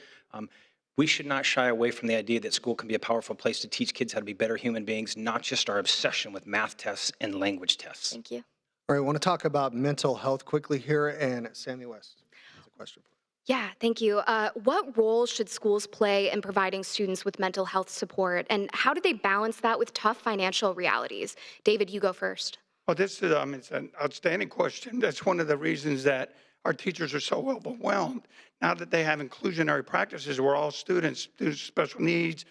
We should not shy away from the idea that school can be a powerful place to teach kids how to be better human beings, not just our obsession with math tests and language tests. Thank you. All right, I want to talk about mental health quickly here, and Sami West has a question for you. Yeah, thank you. What role should schools play in providing students with mental health support, and how do they balance that with tough financial realities? David, you go first. Well, this is it's an outstanding question. That's one of the reasons that our teachers are so overwhelmed. Now that they have inclusionary practices where all students with special needs,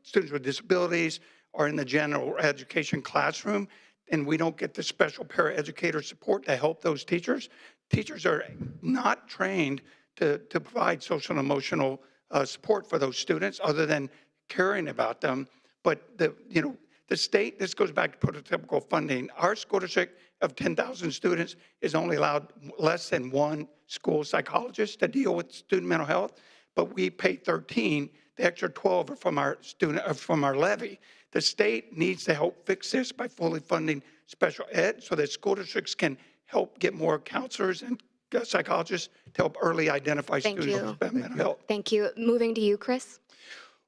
students with disabilities are in the general education classroom, and we don't get the special paraeducator support to help those teachers. Teachers are not trained to provide social and emotional support for those students other than caring about them. But the state, this goes back to prototypical funding. Our school district of 10,000 students is only allowed less than 1 school psychologist to deal with student mental health, but we pay 13. The extra 12 are from our levy. The state needs to help fix this by fully funding special ed so that school districts can help get more counselors and psychologists to help early identify students with mental health. Thank you. Moving to you, Chris.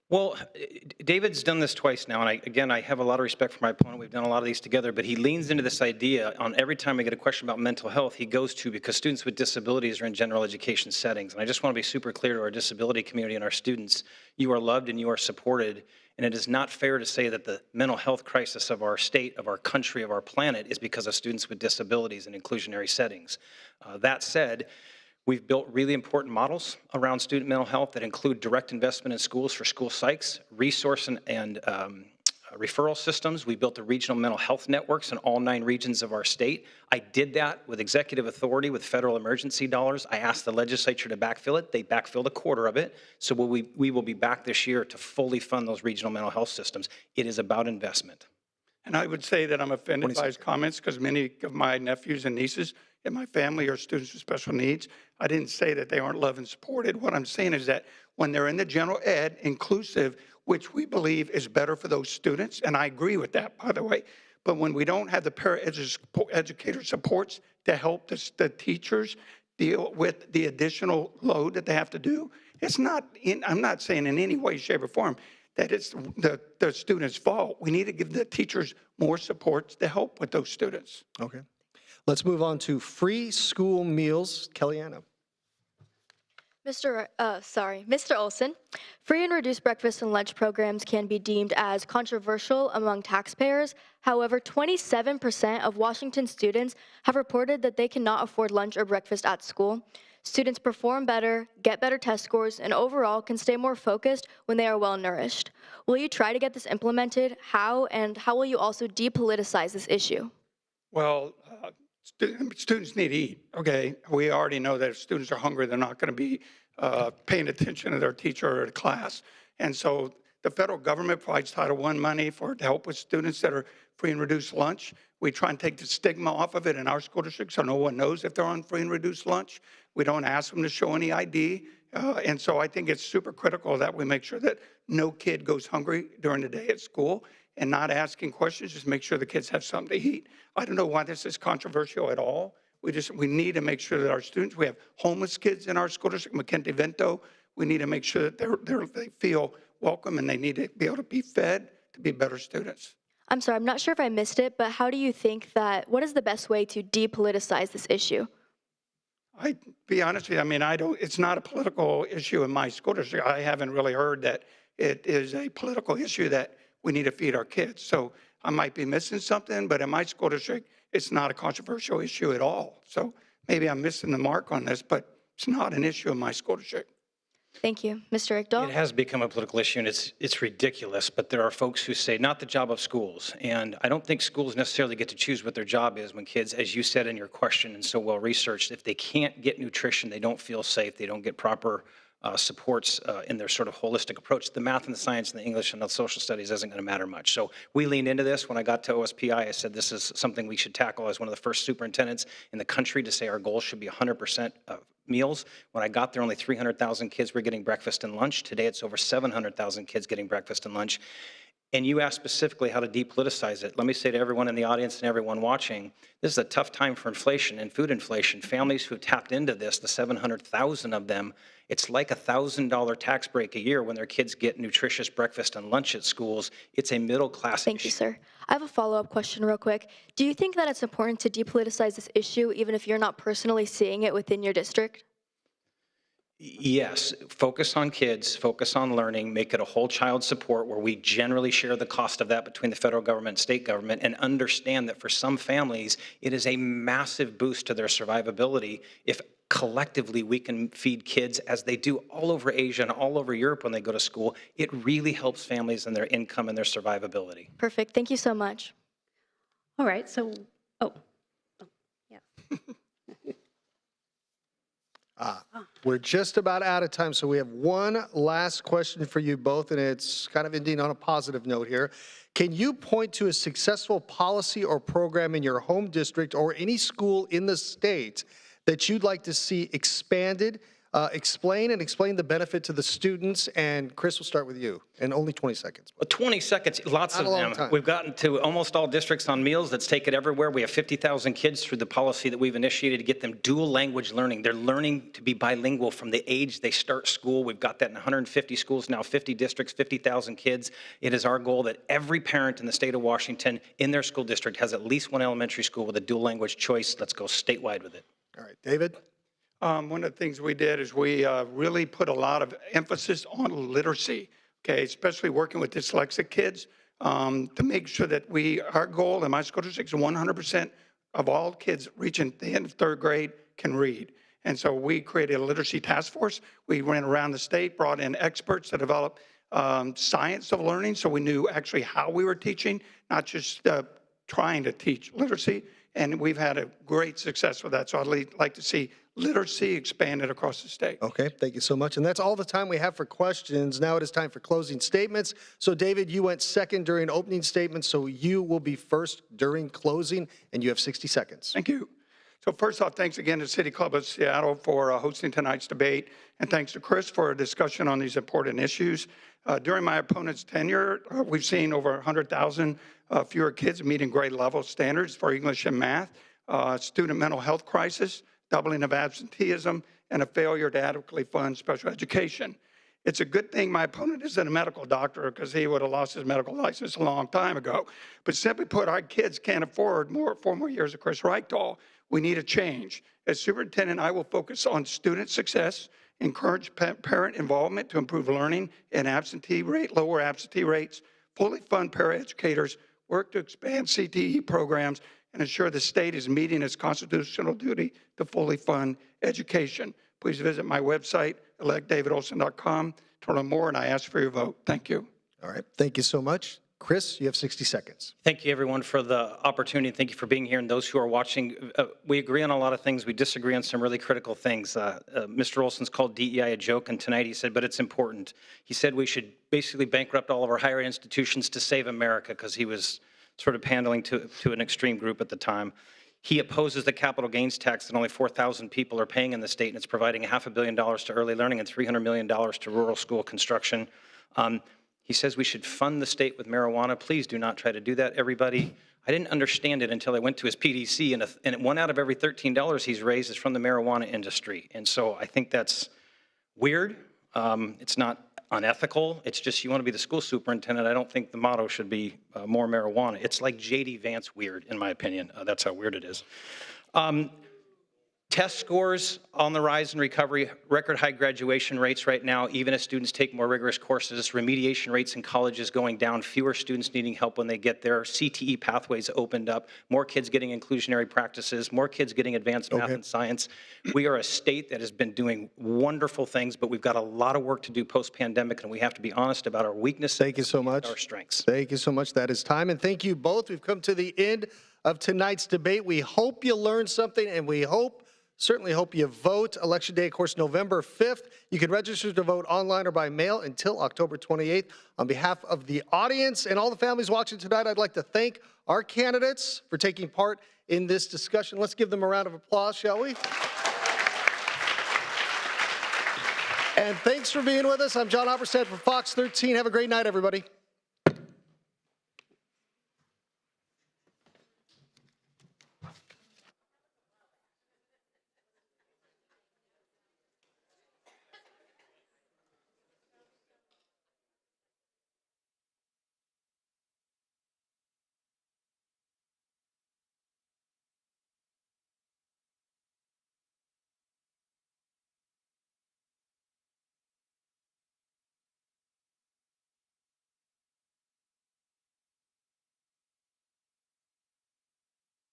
Well, David's done this twice now, and I have a lot of respect for my opponent. We've done a lot of these together, but he leans into this idea on every time I get a question about mental health, he goes to, because students with disabilities are in general education settings. And I just want to be super clear to our disability community and our students, you are loved and you are supported. And it is not fair to say that the mental health crisis of our state, of our country, of our planet is because of students with disabilities in inclusionary settings. That said, we've built really important models around student mental health that include direct investment in schools for school psychs, resource and referral systems. We built the regional mental health networks in all 9 regions of our state. I did that with executive authority with federal emergency dollars. I asked the legislature to backfill it. They backfilled a quarter of it. So we will be back this year to fully fund those regional mental health systems. It is about investment. And I would say that I'm offended by his comments because many of my nephews and nieces in my family are students with special needs. I didn't say that they aren't loved and supported. What I'm saying is that when they're in the general ed inclusive, which we believe is better for those students, and I agree with that, by the way, but when we don't have the paraeducator supports to help the teachers deal with the additional load that they have to do, it's not, I'm not saying in any way, shape, or form that it's the students' fault. We need to give the teachers more supports to help with those students. Okay. Let's move on to free school meals. Kellyanna. Mr. Olson, free and reduced breakfast and lunch programs can be deemed as controversial among taxpayers. However, 27% of Washington students have reported that they cannot afford lunch or breakfast at school. Students perform better, get better test scores, and overall can stay more focused when they are well nourished. Will you try to get this implemented? How, and how will you also depoliticize this issue? Well, students need to eat, okay? We already know that if students are hungry, they're not going to be paying attention to their teacher or to class. And so the federal government provides Title I money to help with students that are free and reduced lunch. We try and take the stigma off of it in our school district so no one knows if they're on free and reduced lunch. We don't ask them to show any ID. And so I think it's super critical that we make sure that no kid goes hungry during the day at school, and not asking questions, just make sure the kids have something to eat. I don't know why this is controversial at all. We need to make sure that our students, we have homeless kids in our school district, McKenty-Vento. We need to make sure that they feel welcome and they need to be able to be fed to be better students. I'm sorry, I'm not sure if I missed it, but how do you think that, what is the best way to depoliticize this issue? I be honest with you, I mean, it's not a political issue in my school district. I haven't really heard that it is a political issue that we need to feed our kids. So I might be missing something, but in my school district, it's not a controversial issue at all. So maybe I'm missing the mark on this, but it's not an issue in my school district. Thank you. Mr. Rickdahl? It has become a political issue, and it's ridiculous, but there are folks who say, not the job of schools. And I don't think schools necessarily get to choose what their job is when kids, as you said in your question and so well researched, if they can't get nutrition, they don't feel safe, they don't get proper supports in their sort of holistic approach. The math and the science and the English and the social studies isn't going to matter much. So we leaned into this. When I got to OSPI, I said this is something we should tackle as one of the first superintendents in the country to say our goal should be 100% meals. When I got there, only 300,000 kids were getting breakfast and lunch. Today, it's over 700,000 kids getting breakfast and lunch. And you asked specifically how to depoliticize it. Let me say to everyone in the audience and everyone watching, this is a tough time for inflation and food inflation. Families who have tapped into this, the 700,000 of them, it's like a $1,000 tax break a year when their kids get nutritious breakfast and lunch at schools. It's a middle class Thank you, sir. I have a follow-up question real quick. Do you think that it's important to depoliticize this issue even if you're not personally seeing it within your district? Yes, focus on kids, focus on learning, make it a whole child support where we generally share the cost of that between the federal government and state government, and understand that for some families, it is a massive boost to their survivability if collectively we can feed kids as they do all over Asia and all over Europe when they go to school. It really helps families and their income and their survivability. Perfect. Thank you so much. All right, so, yeah. We're just about out of time, so we have one last question for you both, and it's kind of ending on a positive note here. Can you point to a successful policy or program in your home district or any school in the state that you'd like to see expanded? Explain the benefit to the students, and Chris, will start with you, and only 20 seconds. Well, 20 seconds, lots of them. We've gotten to almost all districts on meals. Let's take it everywhere. We have 50,000 kids through the policy that we've initiated to get them dual language learning. They're learning to be bilingual from the age they start school. We've got that in 150 schools now, 50 districts, 50,000 kids. It is our goal that every parent in the state of Washington in their school district has at least one elementary school with a dual language choice. Let's go statewide with it. All right, David? One of the things we did is we really put a lot of emphasis on literacy, okay, especially working with dyslexic kids to make sure that our goal in my school district is 100% of all kids reaching the end of third grade can read. And so we created a literacy task force. We ran around the state, brought in experts to develop science of learning, so we knew actually how we were teaching, not just trying to teach literacy. And we've had a great success with that. So I'd like to see literacy expanded across the state. Okay, thank you so much. And that's all the time we have for questions. Now it is time for closing statements. So David, you went second during opening statements, so you will be first during closing, and you have 60 seconds. Thank you. So first off, thanks again to City Club of Seattle for hosting tonight's debate, and thanks to Chris for a discussion on these important issues. During my opponent's tenure, we've seen over 100,000 fewer kids meeting grade level standards for English and math, student mental health crisis, doubling of absenteeism, and a failure to adequately fund special education. It's a good thing my opponent isn't a medical doctor, because he would have lost his medical license a long time ago. But simply put, our kids can't afford 4 more years of Chris Reichdahl. We need a change. As superintendent, I will focus on student success, encourage parent involvement to improve learning and lower absentee rates, fully fund paraeducators, work to expand CTE programs, and ensure the state is meeting its constitutional duty to fully fund education. Please visit my website, electdavidolson.com, to learn more, and I ask for your vote. Thank you. All right, thank you so much. Chris, you have 60 seconds. Thank you, everyone, for the opportunity. Thank you for being here, and those who are watching. We agree on a lot of things. We disagree on some really critical things. Mr. Olson's called DEI a joke, and tonight he said, but it's important. He said we should basically bankrupt all of our higher institutions to save America, because he was sort of pandering to an extreme group at the time. He opposes the capital gains tax that only 4,000 people are paying in the state, and it's providing $500 million to early learning and $300 million to rural school construction. He says we should fund the state with marijuana. Please do not try to do that, everybody. I didn't understand it until I went to his PDC, and 1 out of every $13 he's raised is from the marijuana industry. And so I think that's weird. It's not unethical. It's just you want to be the school superintendent. I don't think the motto should be more marijuana. It's like J.D. Vance weird, in my opinion. That's how weird it is. Test scores on the rise in recovery, record high graduation rates right now, even as students take more rigorous courses, remediation rates in colleges going down, fewer students needing help when they get there, CTE pathways opened up, more kids getting inclusionary practices, more kids getting advanced math and science. We are a state that has been doing wonderful things, but we've got a lot of work to do post-pandemic, and we have to be honest about our weaknesses. Thank you so much. Our strengths. Thank you so much. That is time, and thank you both. We've come to the end of tonight's debate. We hope you learned something, and we certainly hope you vote. Election Day, of course, November 5th. You can register to vote online or by mail until October 28th. On behalf of the audience and all the families watching tonight, I'd like to thank our candidates for taking part in this discussion. Let's give them a round of applause, shall we? And thanks for being with us. I'm John Hopperstad from Fox 13. Have a great night, everybody.